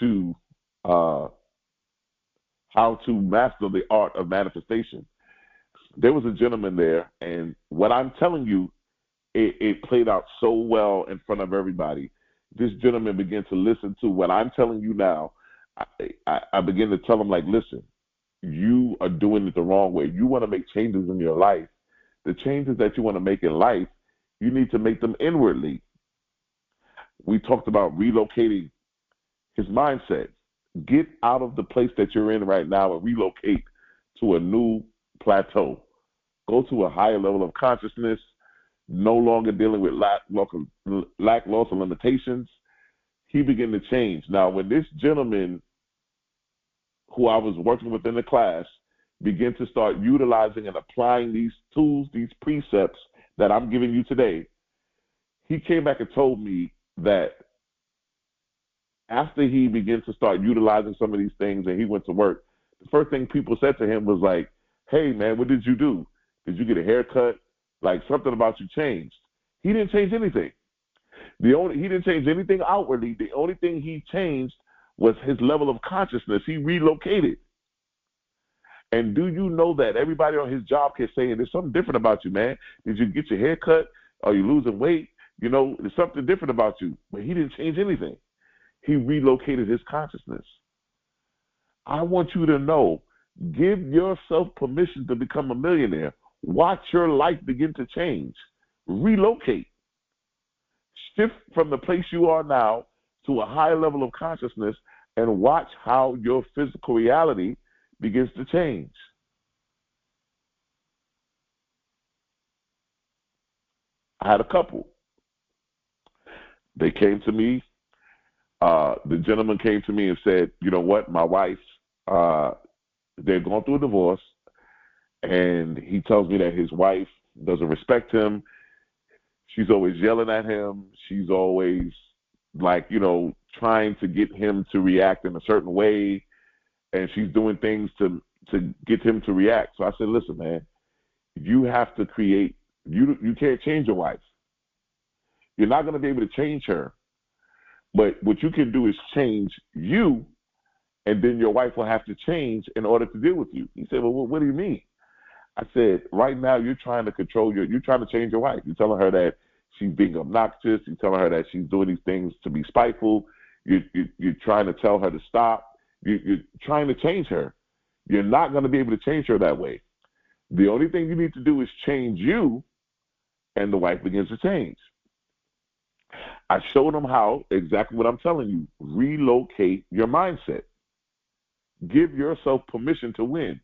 to master the art of manifestation. There was a gentleman there, and what I'm telling you, it played out so well in front of everybody. This gentleman began to listen to what I'm telling you now. I began to tell him, like, listen, you are doing it the wrong way. You want to make changes in your life. The changes that you want to make in life, you need to make them inwardly. We talked about relocating his mindset. Get out of the place that you're in right now and relocate to a new plateau. Go to a higher level of consciousness, no longer dealing with lack, loss, and limitations. He began to change. Now, when this gentleman who I was working with in the class began to start utilizing and applying these tools, these precepts that I'm giving you today, he came back and told me that after he began to start utilizing some of these things and he went to work, the first thing people said to him was like, hey, man, what did you do? Did you get a haircut? Like, something about you changed. He didn't change anything. He didn't change anything outwardly. The only thing he changed was his level of consciousness. He relocated. And do you know that everybody on his job kept saying, there's something different about you, man. Did you get your hair cut? Are you losing weight? You know, there's something different about you. But he didn't change anything. He relocated his consciousness. I want you to know, give yourself permission to become a millionaire. Watch your life begin to change. Relocate. Shift from the place you are now to a higher level of consciousness and watch how your physical reality begins to change. I had a couple. They came to me. The gentleman came to me and said, you know what, my wife, they're going through a divorce, and he tells me that his wife doesn't respect him. She's always yelling at him. She's always, like, you know, trying to get him to react in a certain way, and she's doing things to get him to react. So I said, listen, man, you have to create, you can't change your wife. You're not going to be able to change her. But what you can do is change you, and then your wife will have to change in order to deal with you. He said, well, what do you mean? I said, right now you're trying to you're trying to change your wife. You're telling her that she's being obnoxious. You're telling her that she's doing these things to be spiteful. You're trying to tell her to stop. You're trying to change her. You're not going to be able to change her that way. The only thing you need to do is change you, and the wife begins to change. I showed them how, exactly what I'm telling you. Relocate your mindset. Give yourself permission to win.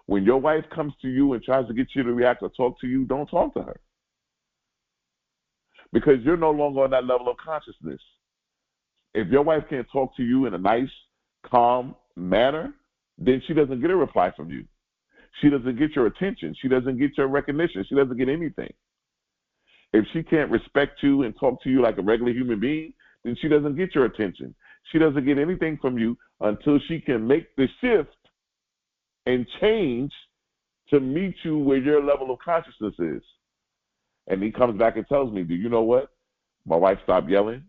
When your wife comes to you and tries to get you to react or talk to you, don't talk to her. Because you're no longer on that level of consciousness. If your wife can't talk to you in a nice, calm manner, then she doesn't get a reply from you. She doesn't get your attention. She doesn't get your recognition. She doesn't get anything. If she can't respect you and talk to you like a regular human being, then she doesn't get your attention. She doesn't get anything from you until she can make the shift and change to meet you where your level of consciousness is. And he comes back and tells me, do you know what? My wife stopped yelling.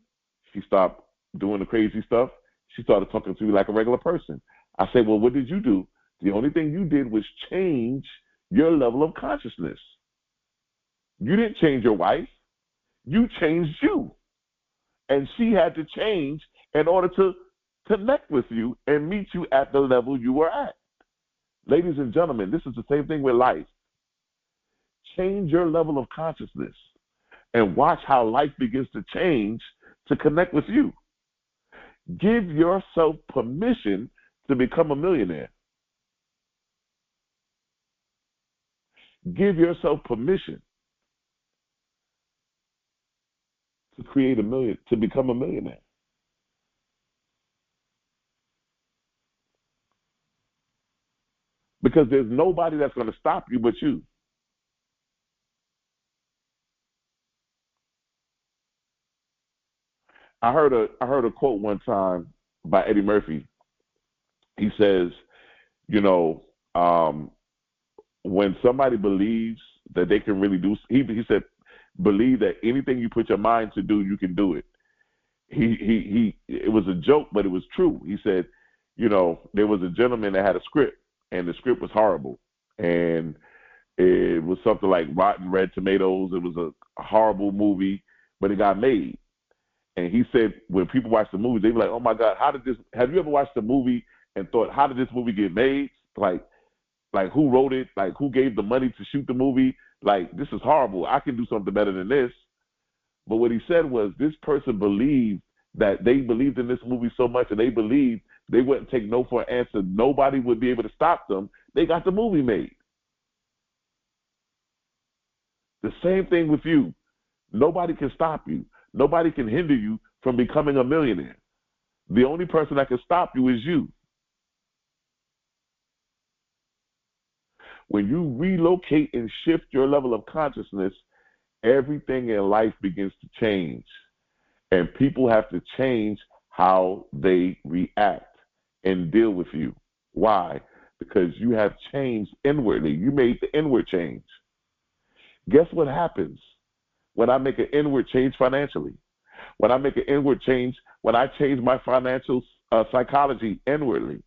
She stopped doing the crazy stuff. She started talking to me like a regular person. I said, well, what did you do? The only thing you did was change your level of consciousness. You didn't change your wife. You changed you. And she had to change in order to connect with you and meet you at the level you were at. Ladies and gentlemen, this is the same thing with life. Change your level of consciousness and watch how life begins to change to connect with you. Give yourself permission to become a millionaire. Give yourself permission to create to become a millionaire. because there's nobody that's going to stop you but you. I heard a quote one time by Eddie Murphy. He says, you know, when somebody believes that they can really do, he said, believe that anything you put your mind to do, you can do it. It was a joke, but it was true. He said, you know, there was a gentleman that had a script, and the script was horrible, and it was something like Rotten Red Tomatoes. It was a horrible movie, but it got made. And he said, when people watch the movie, they be like, "Oh my God, how did this?" Have you ever watched a movie and thought, "How did this movie get made? Like who wrote it? Like who gave the money to shoot the movie? Like this is horrible. I can do something better than this." But what he said was, this person believed that they believed in this movie so much, and they believed they wouldn't take no for an answer. Nobody would be able to stop them. They got the movie made. The same thing with you. Nobody can stop you. Nobody can hinder you from becoming a millionaire. The only person that can stop you is you. When you relocate and shift your level of consciousness, everything in life begins to change. And people have to change how they react and deal with you. Why? Because you have changed inwardly. You made the inward change. Guess what happens when I make an inward change financially? When I make an inward change, when I change my financial psychology inwardly?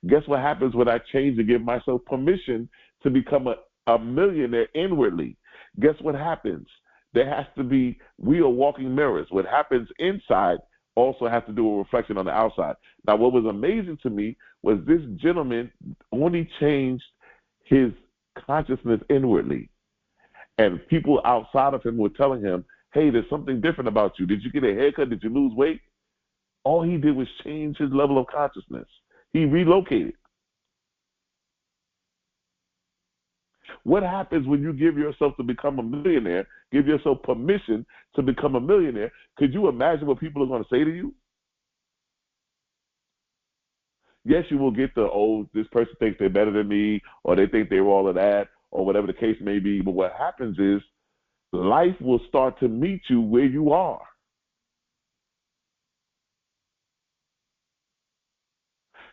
Guess what happens when I change and give myself permission to become a millionaire inwardly? Guess what happens? There has to be, we are walking mirrors. What happens inside also has to do with reflection on the outside. Now, what was amazing to me was this gentleman only changed his consciousness inwardly. And people outside of him were telling him, "Hey, there's something different about you. Did you get a haircut? Did you lose weight?" All he did was change his level of consciousness. He relocated. What happens when you give yourself to become a millionaire, give yourself permission to become a millionaire? Could you imagine what people are going to say to you? Yes, you will get the, "Oh, this person thinks they're better than me," or "they think they're all of that," or whatever the case may be. But what happens is life will start to meet you where you are.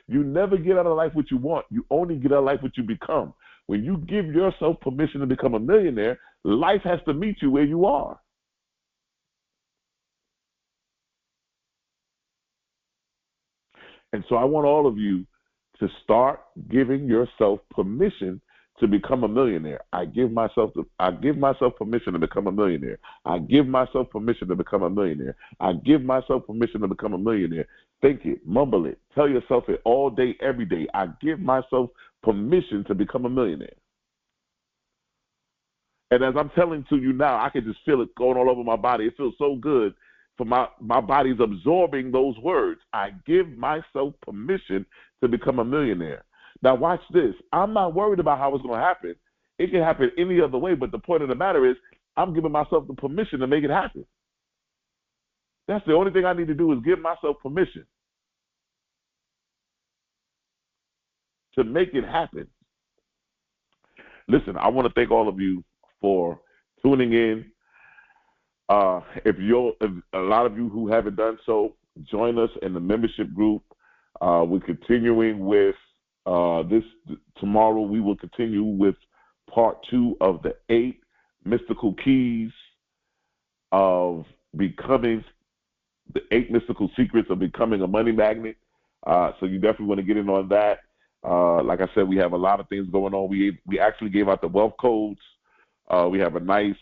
You never get out of life what you want. You only get out of life what you become. When you give yourself permission to become a millionaire, life has to meet you where you are. And so I want all of you to start giving yourself permission to become a millionaire. I give myself permission to become a millionaire. I give myself permission to become a millionaire. I give myself permission to become a millionaire. Think it, mumble it, tell yourself it all day, every day. I give myself permission to become a millionaire. And as I'm telling to you now, I can just feel it going all over my body. It feels so good for my body's absorbing those words. I give myself permission to become a millionaire. Now watch this. I'm not worried about how it's going to happen. It can happen any other way, but the point of the matter is I'm giving myself the permission to make it happen. That's the only thing I need to do is give myself permission to make it happen. Listen, I want to thank all of you for tuning in. If a lot of you who haven't done so, join us in the membership group. We're continuing with this tomorrow. We will continue with part 2 of the 8 mystical keys of becoming, the 8 mystical secrets of becoming a money magnet. So you definitely want to get in on that. Like I said, we have a lot of things going on. We actually gave out the wealth codes. We have a nice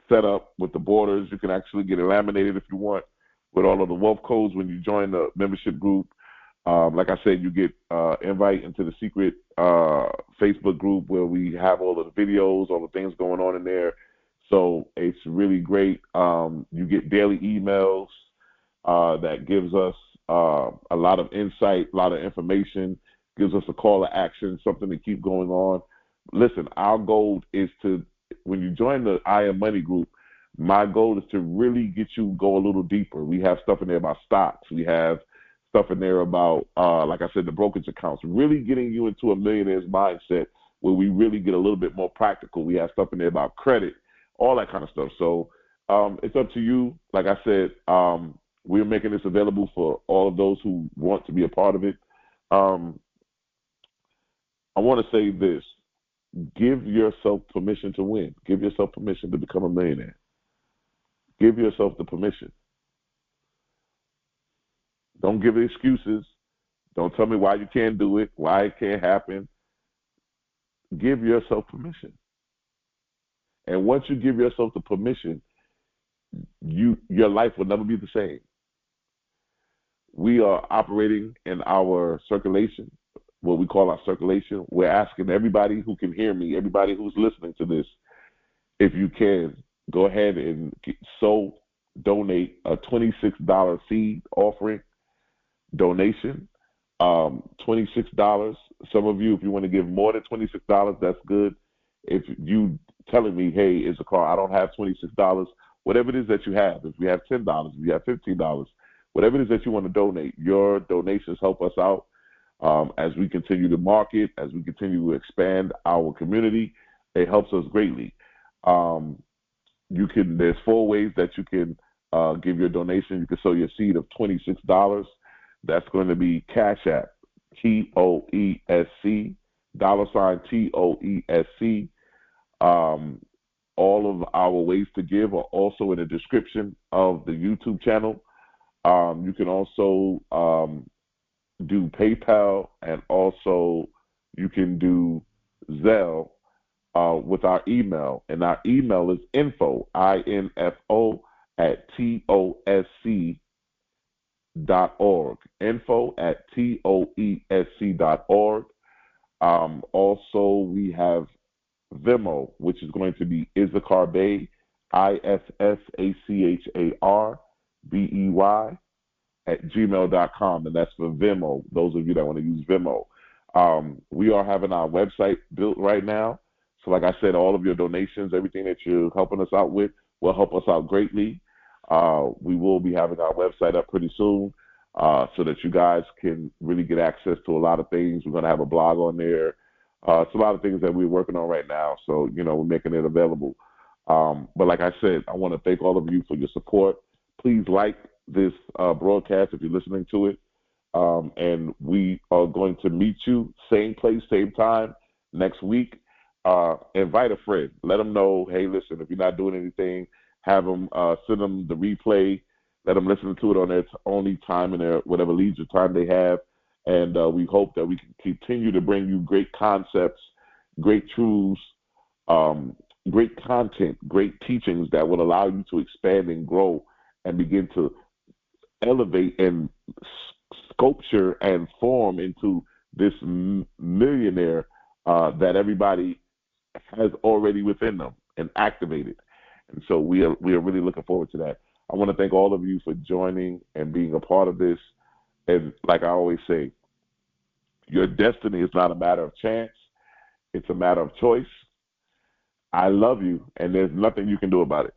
set up with the borders. You can actually get it laminated if you want with all of the wealth codes when you join the membership group. Like I said, you get invite into the secret Facebook group where we have all of the videos, all the things going on in there. So it's really great. You get daily emails that gives us a lot of insight, a lot of information, gives us a call to action, something to keep going on. Listen, our goal is to, when you join the I Am Money group, my goal is to really get you go a little deeper. We have stuff in there about stocks. We have stuff in there about, like I said, the brokerage accounts, really getting you into a millionaire's mindset where we really get a little bit more practical. We have stuff in there about credit, all that kind of stuff. So it's up to you. Like I said, we're making this available for all of those who want to be a part of it. I want to say this. Give yourself permission to win. Give yourself permission to become a millionaire. Give yourself the permission. Don't give excuses. Don't tell me why you can't do it, why it can't happen. Give yourself permission. And once you give yourself the permission, your life will never be the same. We are operating in our circulation, what we call our circulation. We're asking everybody who can hear me, everybody who's listening to this, if you can, go ahead and donate a $26 seed offering donation. $26. Some of you, if you want to give more than $26, that's good. If you telling me, hey, Issachar, I don't have $26, whatever it is that you have, if you have $10, if you have $15, whatever it is that you want to donate, your donations help us out as we continue to market, as we continue to expand our community. It helps us greatly. There's 4 ways that you can give your donation. You can sow your seed of $26. That's going to be Cash App, TOESC, $TOESC. All of our ways to give are also in the description of the YouTube channel. You can also do PayPal, and also you can do Zelle with our email. And our email is info, INFO, @TOSC.org. info@TOESC.org. Also, we have Venmo, which is going to be Issachar Bey, ISSACHARBEY @gmail.com, and that's for Venmo, those of you that want to use Venmo. We are having our website built right now. So like I said, all of your donations, everything that you're helping us out with will help us out greatly. We will be having our website up pretty soon so that you guys can really get access to a lot of things. We're going to have a blog on there. It's a lot of things that we're working on right now. So, we're making it available. But like I said, I want to thank all of you for your support. Please like this broadcast if you're listening to it. And we are going to meet you same place, same time next week. Invite a friend. Let them know, hey, listen, if you're not doing anything, have them send them the replay. Let them listen to it on their only time and their whatever leisure time they have. And we hope that we can continue to bring you great concepts, great truths, great content, great teachings that will allow you to expand and grow and begin to elevate and sculpture and form into this millionaire that everybody has already within them and activated. And so we are really looking forward to that. I want to thank all of you for joining and being a part of this. And like I always say, your destiny is not a matter of chance. It's a matter of choice. I love you, and there's nothing you can do about it.